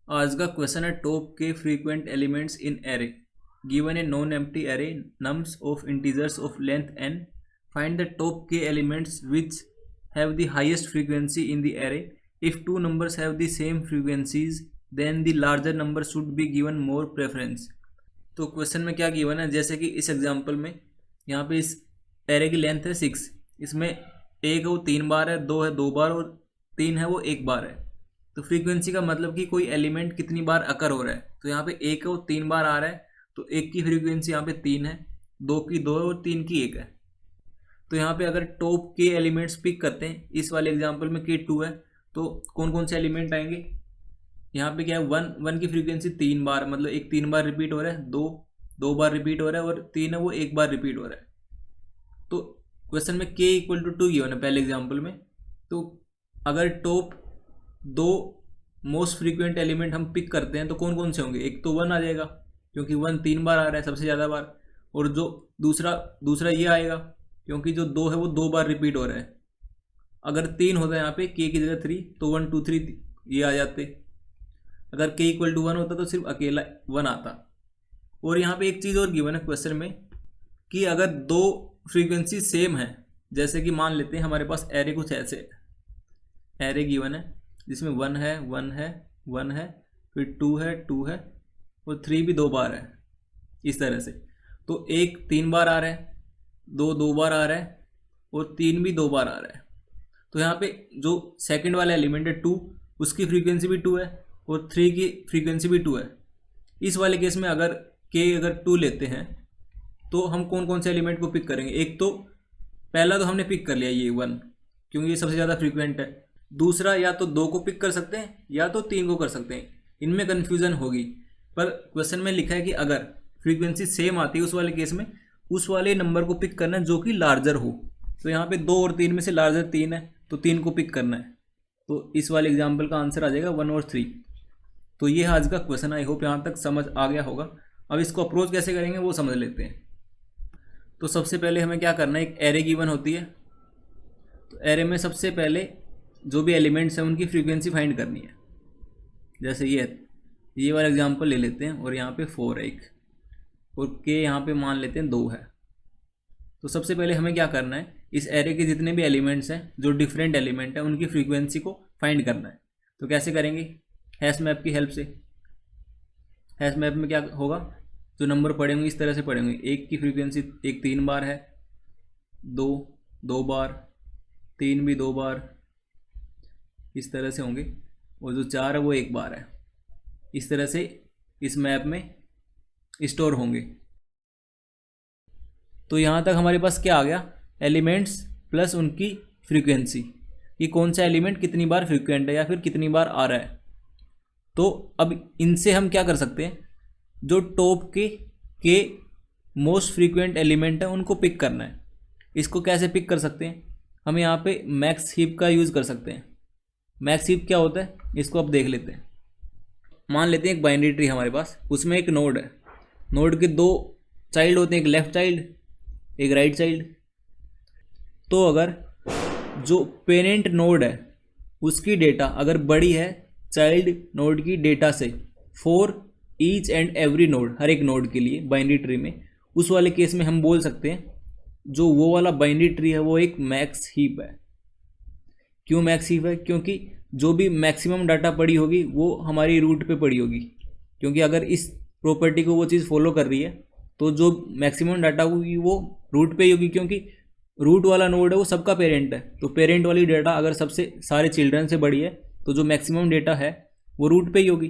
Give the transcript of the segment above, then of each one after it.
आज का क्वेश्चन है top K frequent elements in array given a non empty array nums of integers of length n find the top K elements which have the highest frequency in the array if two numbers have the same frequencies then the larger number should be given more preference. तो question में क्या given है, जैसे कि इस example में यहाँ पे इस एरे की लेंथ है 6, इसमें एक है वो 3 बार है, 2 है 2 बार और 3 है वो 1 बार है। तो फ्रीक्वेंसी का मतलब कि कोई एलिमेंट कितनी बार अकर हो रहा है। तो यहाँ पे एक है वो 3 बार आ रहा है, तो एक की फ्रीक्वेंसी यहाँ पे 3 है, 2 की 2 है और 3 की 1 है। तो यहाँ पे अगर टॉप के एलिमेंट्स पिक करते हैं, इस वाले एग्जांपल में के 2 है, तो कौन कौन से एलिमेंट आएंगे। यहाँ पे क्या है, 1 की फ्रीक्वेंसी 3 बार, मतलब एक 3 बार रिपीट हो रहा है, 2 बार रिपीट हो रहा है और 3 है वो 1 बार रिपीट हो रहा है। तो क्वेश्चन में k इक्वल टू 2 गिवन है पहले एग्जाम्पल में। तो अगर टॉप 2 मोस्ट फ्रीक्वेंट एलिमेंट हम पिक करते हैं तो कौन कौन से होंगे। एक तो 1 आ जाएगा क्योंकि 1 3 बार आ रहा है सबसे ज़्यादा बार, और जो दूसरा ये आएगा क्योंकि जो 2 है वो 2 बार रिपीट हो रहा है। अगर 3 होता है यहाँ पे k की जगह 3 तो 1 2 3 ये आ जाते। अगर k इक्वल टू 1 होता तो सिर्फ अकेला 1 आता। और यहाँ पे एक चीज़ और गिवन है क्वेश्चन में कि अगर 2 फ्रीक्वेंसी सेम है, जैसे कि मान लेते हैं हमारे पास एरे कुछ ऐसे एरे गिवन है जिसमें 1 है 1 है 1 है, फिर 2 है 2 है और 3 भी 2 बार है, इस तरह से। तो एक 3 बार आ रहा है, 2 बार आ रहा है और 3 भी 2 बार आ रहा है। तो यहाँ पे जो सेकंड वाला एलिमेंट है 2, उसकी फ्रीक्वेंसी भी 2 है और 3 की फ्रीक्वेंसी भी 2 है। इस वाले केस में अगर 2 लेते हैं तो हम कौन कौन से एलिमेंट को पिक करेंगे। एक तो पहला तो हमने पिक कर लिया ये 1, क्योंकि ये सबसे ज़्यादा फ्रीक्वेंट है। दूसरा या तो 2 को पिक कर सकते हैं या तो 3 को कर सकते हैं, इनमें कन्फ्यूज़न होगी। पर क्वेश्चन में लिखा है कि अगर फ्रीक्वेंसी सेम आती है उस वाले केस में उस वाले नंबर को पिक करना है जो कि लार्जर हो। तो यहाँ पे 2 और 3 में से लार्जर 3 है तो 3 को पिक करना है। तो इस वाले एग्जाम्पल का आंसर आ जाएगा 1 और 3। तो ये आज का क्वेश्चन, आई होप यहाँ तक समझ आ गया होगा। अब इसको अप्रोच कैसे करेंगे वो समझ लेते हैं। तो सबसे पहले हमें क्या करना है, एक एरे गिवन होती है, तो एरे में सबसे पहले जो भी एलिमेंट्स हैं उनकी फ्रीक्वेंसी फाइंड करनी है। जैसे ये वाला एग्जांपल ले लेते हैं और यहाँ पे 4 है एक, और के यहाँ पे मान लेते हैं 2 है। तो सबसे पहले हमें क्या करना है, इस एरे के जितने भी एलिमेंट्स हैं जो डिफरेंट एलिमेंट हैं उनकी फ्रीक्वेंसी को फाइंड करना है। तो कैसे करेंगे, हैश मैप की हेल्प से। हैश मैप में क्या होगा, जो नंबर पढ़ेंगे इस तरह से पढ़ेंगे। एक की फ्रीक्वेंसी एक 3 बार है, 2 बार, 3 भी 2 बार, इस तरह से होंगे, और जो 4 है वो 1 बार है। इस तरह से इस मैप में स्टोर होंगे। तो यहाँ तक हमारे पास क्या आ गया, एलिमेंट्स प्लस उनकी फ्रीक्वेंसी, कि कौन सा एलिमेंट कितनी बार फ्रीक्वेंट है या फिर कितनी बार आ रहा है। तो अब इनसे हम क्या कर सकते हैं, जो टॉप के मोस्ट फ्रीक्वेंट एलिमेंट है उनको पिक करना है। इसको कैसे पिक कर सकते हैं, हम यहाँ पे मैक्स हीप का यूज़ कर सकते हैं। मैक्स हीप क्या होता है इसको अब देख लेते हैं। मान लेते हैं एक बाइनरी ट्री हमारे पास, उसमें एक नोड है, नोड के 2 चाइल्ड होते हैं, एक लेफ़्ट चाइल्ड एक राइट चाइल्ड। तो अगर जो पेरेंट नोड है उसकी डेटा अगर बड़ी है चाइल्ड नोड की डेटा से, for each and every node, हर एक नोड के लिए बाइनरी ट्री में, उस वाले केस में हम बोल सकते हैं जो वो वाला बाइनरी ट्री है वो एक मैक्स हीप है। क्यों मैक्स हीप है, क्योंकि जो भी मैक्सिमम डाटा पड़ी होगी वो हमारी रूट पे पड़ी होगी। क्योंकि अगर इस प्रॉपर्टी को वो चीज़ फॉलो कर रही है तो जो मैक्सिमम डाटा होगी वो रूट पे ही होगी, क्योंकि रूट वाला नोड है वो सबका पेरेंट है। तो पेरेंट वाली डाटा अगर सबसे सारे चिल्ड्रन से बड़ी है तो जो मैक्सिमम डेटा है वो रूट पे ही होगी।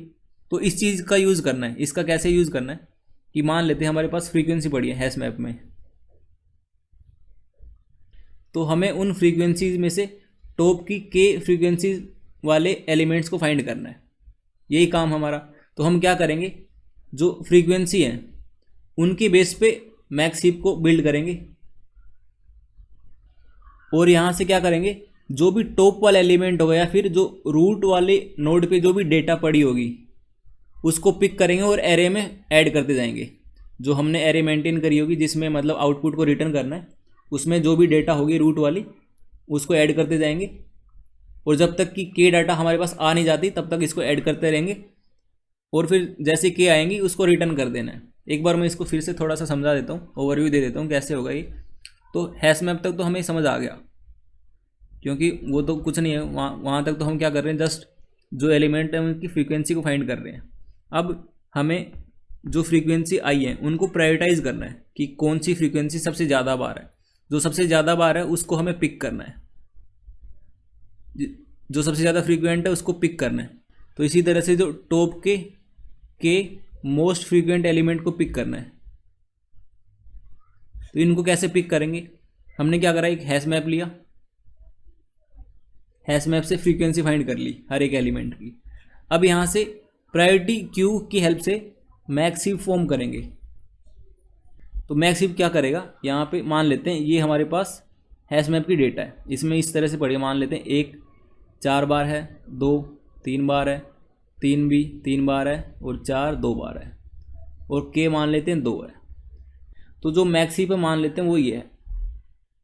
तो इस चीज़ का यूज़ करना है। इसका कैसे यूज़ करना है कि मान लेते हैं हमारे पास फ्रीक्वेंसी पड़ी है हैश मैप में, तो हमें उन फ्रीक्वेंसीज में से टॉप की के फ्रीक्वेंसी वाले एलिमेंट्स को फाइंड करना है, यही काम हमारा। तो हम क्या करेंगे, जो फ्रीक्वेंसी है उनकी बेस पे मैक्स हीप को बिल्ड करेंगे, और यहाँ से क्या करेंगे, जो भी टॉप वाला एलिमेंट होगा या फिर जो रूट वाले नोड पे जो भी डेटा पड़ी होगी उसको पिक करेंगे और एरे में ऐड करते जाएंगे। जो हमने एरे मेंटेन करी होगी जिसमें मतलब आउटपुट को रिटर्न करना है, उसमें जो भी डेटा होगी रूट वाली उसको ऐड करते जाएंगे, और जब तक कि के डाटा हमारे पास आ नहीं जाती तब तक इसको ऐड करते रहेंगे। और फिर जैसे के आएंगी उसको रिटर्न कर देना है। एक बार मैं इसको फिर से थोड़ा सा समझा देता हूँ, ओवरव्यू दे देता हूँ कैसे होगा ये। तो हैश मैप तक तो हमें समझ आ गया, क्योंकि वो तो कुछ नहीं है, वहाँ तक तो हम क्या कर रहे हैं, जस्ट जो एलिमेंट है उनकी फ्रीक्वेंसी को फाइंड कर रहे हैं। अब हमें जो फ्रीक्वेंसी आई है उनको प्रायोरिटाइज करना है कि कौन सी फ्रीक्वेंसी सबसे ज़्यादा बार है। जो सबसे ज़्यादा बार है उसको हमें पिक करना है, जो सबसे ज़्यादा फ्रीक्वेंट है उसको पिक करना है। तो इसी तरह से जो टॉप के मोस्ट फ्रीक्वेंट एलिमेंट को पिक करना है। तो इनको कैसे पिक करेंगे, हमने क्या करा, एक हैश मैप लिया, हैश मैप से फ्रीक्वेंसी फाइंड कर ली हर एक एलिमेंट की। अब यहाँ से प्रायोरिटी क्यू की हेल्प से मैक्स हीप फॉर्म करेंगे। तो मैक्स हीप क्या करेगा, यहाँ पे मान लेते हैं ये हमारे पास हैश मैप की डेटा है, इसमें इस तरह से पढ़िए, मान लेते हैं 1 4 बार है, 2 3 बार है, 3 भी 3 बार है, और 4 2 बार है, और के मान लेते हैं 2 है। तो जो मैक्स हीप मान लेते हैं वो ये है,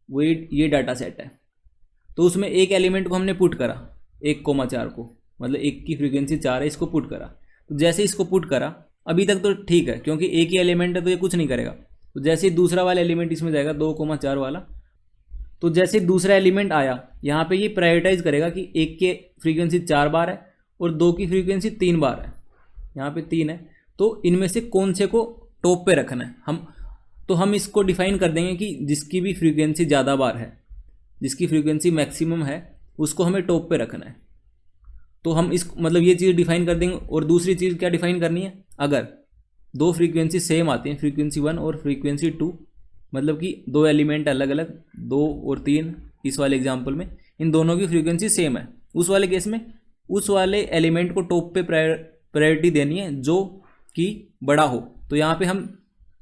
वो ये डाटा सेट है। तो उसमें एक एलिमेंट को हमने पुट करा 1,4 को, मतलब 1 की फ्रीक्वेंसी 4 है, इसको पुट करा। तो जैसे इसको पुट करा अभी तक तो ठीक है, क्योंकि एक ही एलिमेंट है तो ये कुछ नहीं करेगा। तो जैसे दूसरा वाला एलिमेंट इसमें जाएगा 2,4 वाला, तो जैसे दूसरा एलिमेंट आया यहाँ पे ये प्रायोरिटाइज करेगा कि 1 की फ्रीक्वेंसी 4 बार है और 2 की फ्रीक्वेंसी 3 बार है, यहाँ पे 3 है, तो इनमें से कौन से को टॉप पे रखना है। हम इसको डिफाइन कर देंगे कि जिसकी भी फ्रीक्वेंसी ज़्यादा बार है, जिसकी फ्रीक्वेंसी मैक्सिमम है, उसको हमें टॉप पे रखना है। तो हम इस मतलब ये चीज़ डिफाइन कर देंगे। और दूसरी चीज़ क्या डिफाइन करनी है, अगर दो फ्रीक्वेंसी सेम आती हैं, फ्रीक्वेंसी 1 और फ्रीक्वेंसी 2, मतलब कि दो एलिमेंट अलग अलग, 2 और 3 इस वाले एग्जाम्पल में, इन दोनों की फ्रीक्वेंसी सेम है, उस वाले केस में उस वाले एलिमेंट को टॉप पे प्रायोरिटी देनी है जो कि बड़ा हो। तो यहाँ पे हम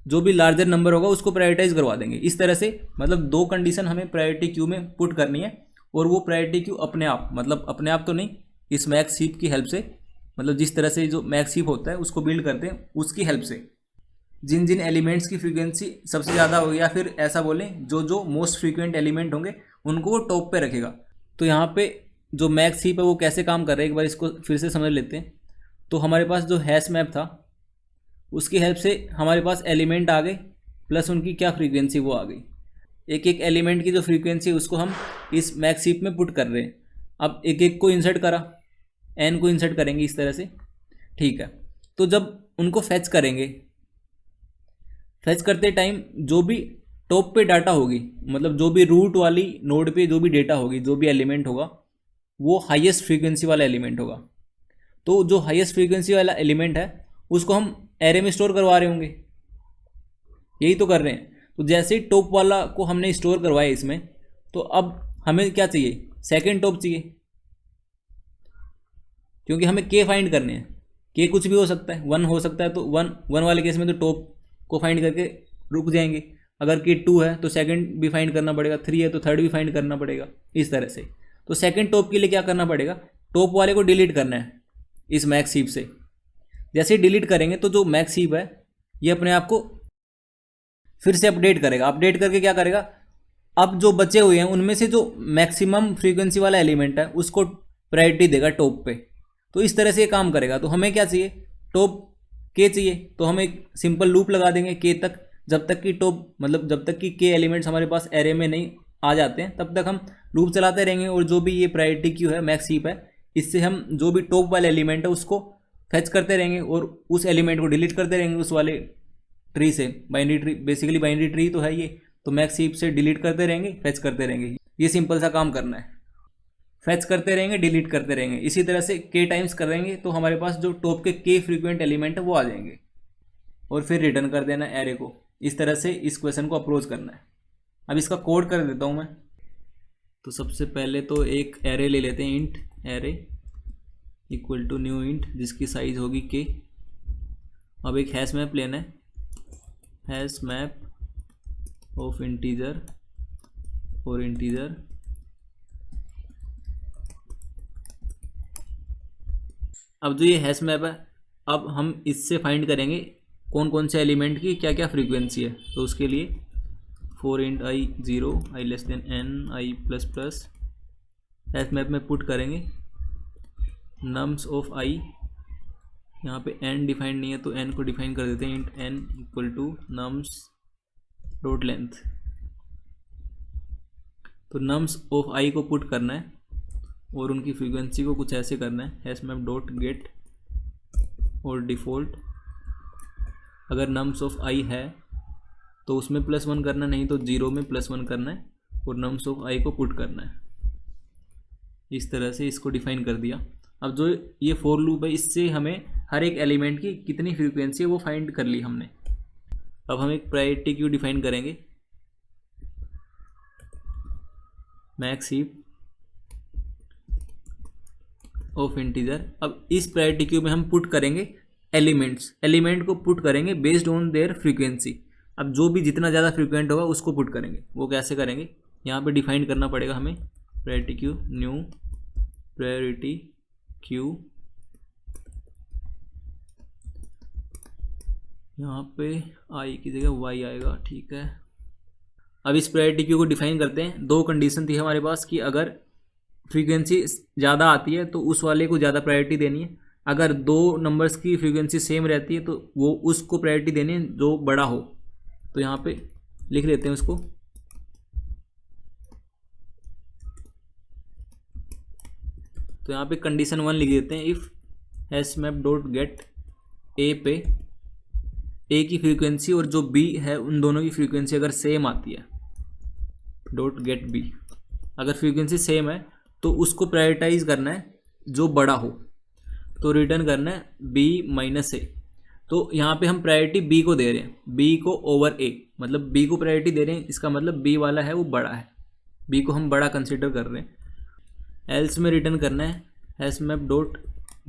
जो भी लार्जर नंबर होगा उसको प्रायोरिटाइज करवा देंगे। इस तरह से मतलब दो कंडीशन हमें प्रायोरिटी क्यू में पुट करनी है, और वो प्रायोरिटी क्यू अपने आप, मतलब अपने आप तो नहीं, इस मैक्स हीप की हेल्प से, मतलब जिस तरह से जो मैक्स हीप होता है उसको बिल्ड करते हैं उसकी हेल्प से, जिन जिन एलिमेंट्स की फ्रीक्वेंसी सबसे ज़्यादा होगी, या फिर ऐसा बोलें जो मोस्ट फ्रीक्वेंट एलिमेंट होंगे उनको वो टॉप पे रखेगा। तो यहाँ पे जो मैक्स हीप है वो कैसे काम कर रहा है, एक बार इसको फिर से समझ लेते हैं। तो हमारे पास जो हैश मैप था उसकी हेल्प से हमारे पास एलिमेंट आ गए, प्लस उनकी क्या फ्रीक्वेंसी वो आ गई। एक एक एलिमेंट की जो फ्रीक्वेंसी है उसको हम इस मैक्स हीप में पुट कर रहे हैं। अब एक एक को इंसर्ट करा, एन को इंसर्ट करेंगे इस तरह से, ठीक है। तो जब उनको फैच करेंगे, फैच करते टाइम जो भी टॉप पे डाटा होगी, मतलब जो भी रूट वाली नोड पे जो भी डेटा होगी, जो भी एलिमेंट होगा वो हाईएस्ट फ्रीक्वेंसी वाला एलिमेंट होगा। तो जो हाईएस्ट फ्रीक्वेंसी वाला एलिमेंट है उसको हम एरे में स्टोर करवा रहे होंगे, यही तो कर रहे हैं। तो जैसे ही टॉप वाला को हमने स्टोर करवाया इसमें, तो अब हमें क्या चाहिए, सेकंड टॉप चाहिए, क्योंकि हमें के फाइंड करने हैं। के कुछ भी हो सकता है, 1 हो सकता है, तो 1 वाले केस में तो टॉप को फाइंड करके रुक जाएंगे। अगर के 2 है तो सेकंड भी फाइंड करना पड़ेगा, 3 है तो थर्ड भी फाइंड करना पड़ेगा, इस तरह से। तो सेकंड टॉप के लिए क्या करना पड़ेगा, टॉप वाले को डिलीट करना है इस मैक्स हीप से। जैसे ही डिलीट करेंगे तो जो मैक्स हीप है ये अपने आप को फिर से अपडेट करेगा। अपडेट करके क्या करेगा, अब जो बचे हुए हैं उनमें से जो मैक्सिमम फ्रीक्वेंसी वाला एलिमेंट है उसको प्रायोरिटी देगा टॉप पे। तो इस तरह से ये काम करेगा। तो हमें क्या चाहिए, टॉप के चाहिए, तो हम एक सिंपल लूप लगा देंगे के तक, जब तक कि टॉप मतलब जब तक कि के एलिमेंट्स हमारे पास एरे में नहीं आ जाते हैं तब तक हम लूप चलाते रहेंगे। और जो भी ये प्रायोरिटी क्यू है, मैक्स हीप है, इससे हम जो भी टॉप वाला एलिमेंट है उसको फैच करते रहेंगे और उस एलिमेंट को डिलीट करते रहेंगे उस वाले ट्री से। Binary tree, basically binary tree तो है ये, तो मैक्स हीप से डिलीट करते रहेंगे, फैच करते रहेंगे। ये सिंपल सा काम करना है, फैच करते रहेंगे, डिलीट करते रहेंगे। इसी तरह से के टाइम्स करेंगे तो हमारे पास जो टॉप के फ्रीक्वेंट एलिमेंट है वो आ जाएंगे, और फिर रिटर्न कर देना एरे को। इस तरह से इस क्वेश्चन को अप्रोच करना है। अब इसका कोड कर देता हूँ मैं। तो सबसे पहले तो एक एरे ले लेते हैं, int array equal to new int जिसकी साइज होगी के। अब एक हैश मैप लेना है, हैश मैप ऑफ इंटीजर और इंटीजर। अब जो ये हैश मैप है, अब हम इससे फाइंड करेंगे कौन कौन से एलिमेंट की क्या क्या फ्रीक्वेंसी है। तो उसके लिए for int I 0 I less then n I plus plus hash map में पुट करेंगे नम्स ऑफ आई यहाँ पे n डिफाइंड नहीं है तो n को डिफाइन कर देते हैं int n equal to nums dot length. तो नम्स ऑफ i को पुट करना है और उनकी फ्रीक्वेंसी को कुछ ऐसे करना है हैश मैप डॉट गेट और डिफ़ॉल्ट। अगर नम्स ऑफ i है तो उसमें +1 करना, नहीं तो 0 में +1 करना है और नम्स ऑफ i को पुट करना है। इस तरह से इसको डिफाइन कर दिया। अब जो ये फॉर लूप है इससे हमें हर एक एलिमेंट की कितनी फ्रीक्वेंसी है वो फाइंड कर ली हमने। अब हम एक प्रायोरिटी क्यू डिफाइन करेंगे, मैक्स हीप ऑफ इंटीजर। अब इस प्रायोरिटी क्यू में हम पुट करेंगे एलिमेंट को पुट करेंगे बेस्ड ऑन देयर फ्रीक्वेंसी। अब जो भी जितना ज़्यादा फ्रीक्वेंट होगा उसको पुट करेंगे। वो कैसे करेंगे, यहाँ पे डिफाइन करना पड़ेगा हमें priority queue, new priority queue. यहाँ पे आई की जगह वाई आएगा, ठीक है। अब इस प्रायोरिटी क्यू को डिफाइन करते हैं। दो कंडीशन थी हमारे पास कि अगर फ्रीक्वेंसी ज़्यादा आती है तो उस वाले को ज़्यादा प्रायोरिटी देनी है, अगर दो नंबर्स की फ्रीक्वेंसी सेम रहती है तो वो उसको प्रायोरिटी देनी है जो बड़ा हो। तो यहाँ पे लिख लेते हैं उसको, तो यहाँ पे कंडीशन 1 लिख देते हैं, if hash map dot get ए पे ए की फ्रीक्वेंसी और जो बी है उन दोनों की फ्रीक्वेंसी अगर सेम आती है, डॉट गेट बी, अगर फ्रीक्वेंसी सेम है तो उसको प्रायोरिटाइज करना है जो बड़ा हो, तो रिटर्न करना है बी माइनस ए। तो यहाँ पे हम प्रायोरिटी बी को दे रहे हैं, बी को ओवर ए, मतलब बी को प्रायोरिटी दे रहे हैं, इसका मतलब बी वाला है वो बड़ा है, बी को हम बड़ा कंसिडर कर रहे हैं। एल्स में रिटर्न करना है hash map dot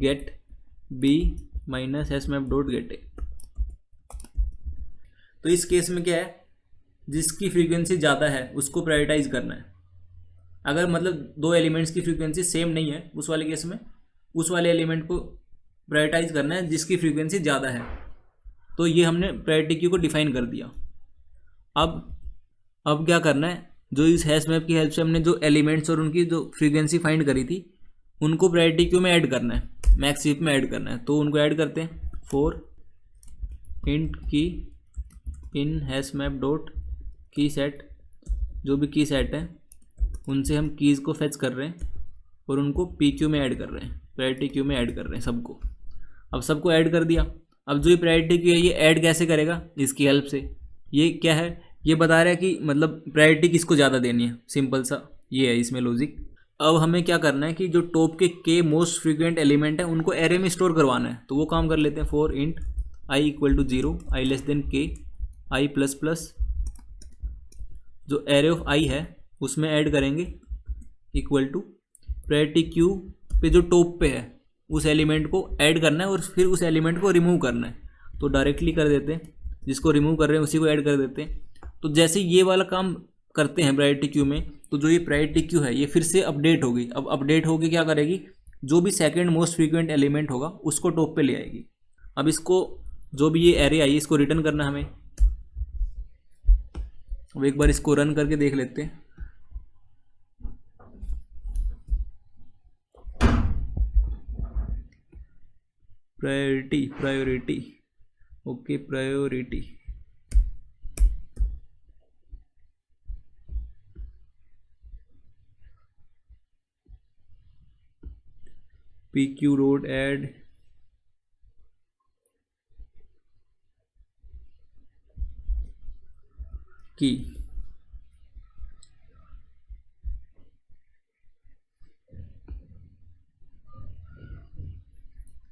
get B minus hash map dot get A. तो इस केस में क्या है, जिसकी फ्रीक्वेंसी ज़्यादा है उसको प्रायोरिटाइज करना है। अगर मतलब दो एलिमेंट्स की फ्रीक्वेंसी सेम नहीं है उस वाले केस में उस वाले एलिमेंट को प्रायोरिटाइज करना है जिसकी फ्रीक्वेंसी ज़्यादा है। तो ये हमने प्रायोरिटी क्यू को डिफाइन कर दिया। अब क्या करना है, जो इस हैश मैप की हेल्प से हमने जो एलिमेंट्स और उनकी जो फ्रीक्वेंसी फाइंड करी थी उनको प्रायोरिटी क्यू में ऐड करना है, मैक्स हीप में ऐड करना है। तो उनको ऐड करते हैं, फॉर इंट की इन हैश मैप डॉट की सेट, जो भी की सेट है उनसे हम कीज़ को फेच कर रहे हैं और उनको पी क्यू में ऐड कर रहे हैं, प्रायोरिटी क्यू में ऐड कर रहे हैं सबको। अब सबको ऐड कर दिया। अब जो ये प्रायोरिटी क्यू है ये ऐड कैसे करेगा, इसकी हेल्प से। ये क्या है, ये बता रहा है कि मतलब प्रायोरिटी किसको ज़्यादा देनी है, सिंपल सा ये है इसमें लॉजिक। अब हमें क्या करना है कि जो टॉप के मोस्ट फ्रीक्वेंट एलिमेंट है उनको एरे में स्टोर करवाना है। तो वो काम कर लेते हैं, for int I equal to 0, I less than K, I plus plus, जो एरे ऑफ आई है उसमें ऐड करेंगे इक्वल टू प्रायोरिटी क्यू पे जो टॉप पे है उस एलिमेंट को ऐड करना है और फिर उस एलिमेंट को रिमूव करना है। तो डायरेक्टली कर देते हैं, जिसको रिमूव कर रहे हैं उसी को ऐड कर देते हैं। तो जैसे ये वाला काम करते हैं प्रायोरिटी क्यू में, तो जो ये प्रायोरिटी क्यू है ये फिर से अपडेट होगी। अब अपडेट होगी क्या करेगी, जो भी सेकंड मोस्ट फ्रीक्वेंट एलिमेंट होगा उसको टॉप पे ले आएगी। अब इसको जो भी ये एरे आई इसको रिटर्न करना हमें। अब एक बार इसको रन करके देख लेते हैं। Priority okay, priority P Q dot add की।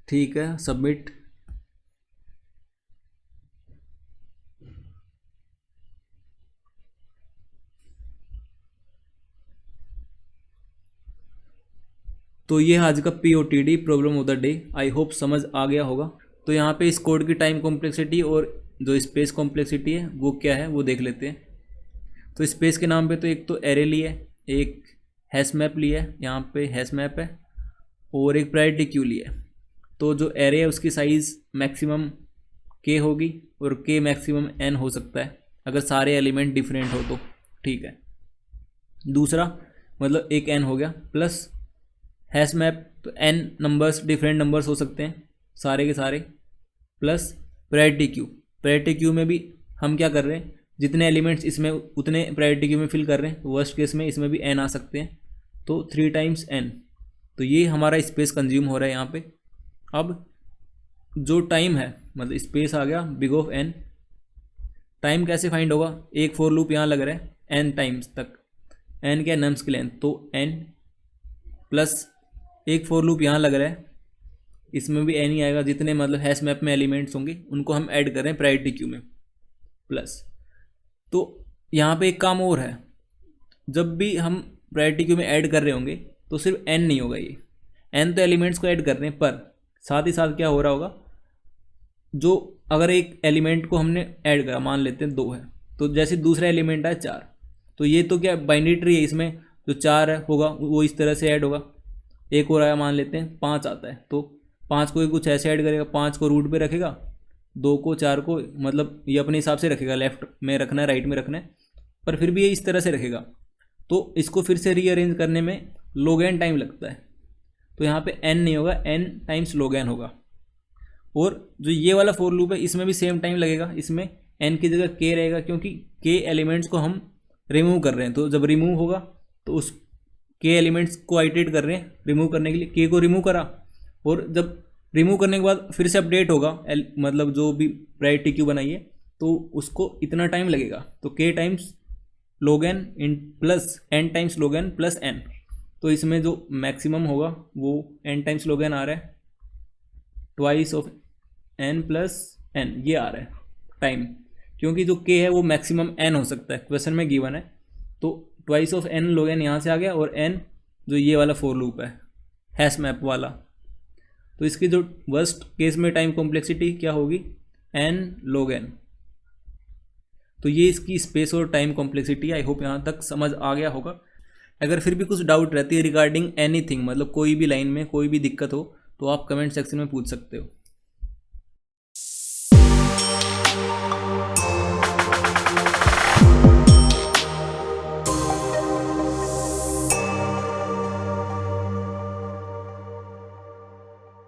ठीक है, सबमिट। तो ये आज का POTD problem of the day. I hope समझ आ गया होगा। तो यहाँ पे इस कोड की टाइम कॉम्प्लेक्सिटी और जो स्पेस कॉम्प्लेक्सिटी है वो क्या है वो देख लेते हैं। तो स्पेस के नाम पे तो एक तो एरे लिया है, एक हैश मैप लिया है, यहाँ पे हैश मैप है, और एक प्रायोरिटी क्यू लिया है। तो जो एरे है उसकी साइज़ मैक्सिमम k होगी और k मैक्सिमम n हो सकता है अगर सारे एलिमेंट डिफरेंट हो तो, ठीक है। दूसरा मतलब एक n हो गया, प्लस हैश मैप, तो n नंबर्स डिफरेंट नंबर्स हो सकते हैं, सारे के सारे plus priority queue. Priority queue में भी हम क्या कर रहे हैं, जितने एलिमेंट्स इसमें उतने प्रायोरिटी क्यू में फिल कर रहे हैं। वर्स्ट केस में इसमें भी n आ सकते हैं, तो 3 टाइम्स n। तो ये हमारा स्पेस कंज्यूम हो रहा है यहाँ पे। अब जो टाइम है, मतलब स्पेस आ गया बिग ऑफ n। टाइम कैसे फाइंड होगा, एक फॉर लूप यहाँ लग रहा है n टाइम्स तक, n क्या नम्स की लेंथ, तो n प्लस एक फॉर लूप यहाँ लग रहा है, इसमें भी n ही आएगा, जितने मतलब हैश मैप में एलिमेंट्स होंगे उनको हम ऐड कर रहे हैं प्रायोरिटी क्यू में प्लस। तो यहाँ पे एक काम और है, जब भी हम प्रायोरिटी क्यू में ऐड कर रहे होंगे तो सिर्फ n नहीं होगा, ये n तो एलिमेंट्स को ऐड कर रहे हैं, पर साथ ही साथ क्या हो रहा होगा, जो अगर एक एलिमेंट को हमने ऐड करा, मान लेते हैं 2 है, तो जैसे दूसरा एलिमेंट है 4, तो ये तो क्या बाइनरी ट्री है, इसमें जो 4 है होगा वो इस तरह से ऐड होगा। एक और आया, मान लेते हैं 5 आता है, तो 5 को कुछ ऐसे ऐड करेगा, 5 को रूट पे रखेगा, 2 को 4 को मतलब ये अपने हिसाब से रखेगा, लेफ्ट में रखना है राइट में रखना है, पर फिर भी ये इस तरह से रखेगा। तो इसको फिर से रीअरेंज करने में log n टाइम लगता है, तो यहाँ पे n नहीं होगा, n टाइम्स log n होगा। और जो ये वाला फॉर लूप है इसमें भी सेम टाइम लगेगा, इसमें n की जगह k रहेगा, क्योंकि k एलिमेंट्स को हम रिमूव कर रहे हैं। तो जब रिमूव होगा तो उस k एलिमेंट्स को आइटरेट कर रहे हैं रिमूव करने के लिए, k को रिमूव करा, और जब रिमूव करने के बाद फिर से अपडेट होगा, मतलब जो भी प्रायोरिटी क्यू बनाइए तो उसको इतना टाइम लगेगा, तो k times log n in plus n times log n plus n। तो इसमें जो मैक्सिमम होगा वो n टाइम्स log n आ रहा है, twice of n plus n ये आ रहा है टाइम, क्योंकि जो k है वो मैक्सिमम n हो सकता है, क्वेश्चन में गिवन है। तो twice of n log n यहाँ से आ गया, और n जो ये वाला फॉर लूप है हैश मैप वाला, तो इसकी जो वर्स्ट केस में टाइम कॉम्प्लेक्सिटी क्या होगी, n log n। तो ये इसकी स्पेस और टाइम कॉम्प्लेक्सिटी। आई होप यहाँ तक समझ आ गया होगा। अगर फिर भी कुछ डाउट रहती है रिगार्डिंग एनीथिंग, मतलब कोई भी लाइन में कोई भी दिक्कत हो, तो आप कमेंट सेक्शन में पूछ सकते हो।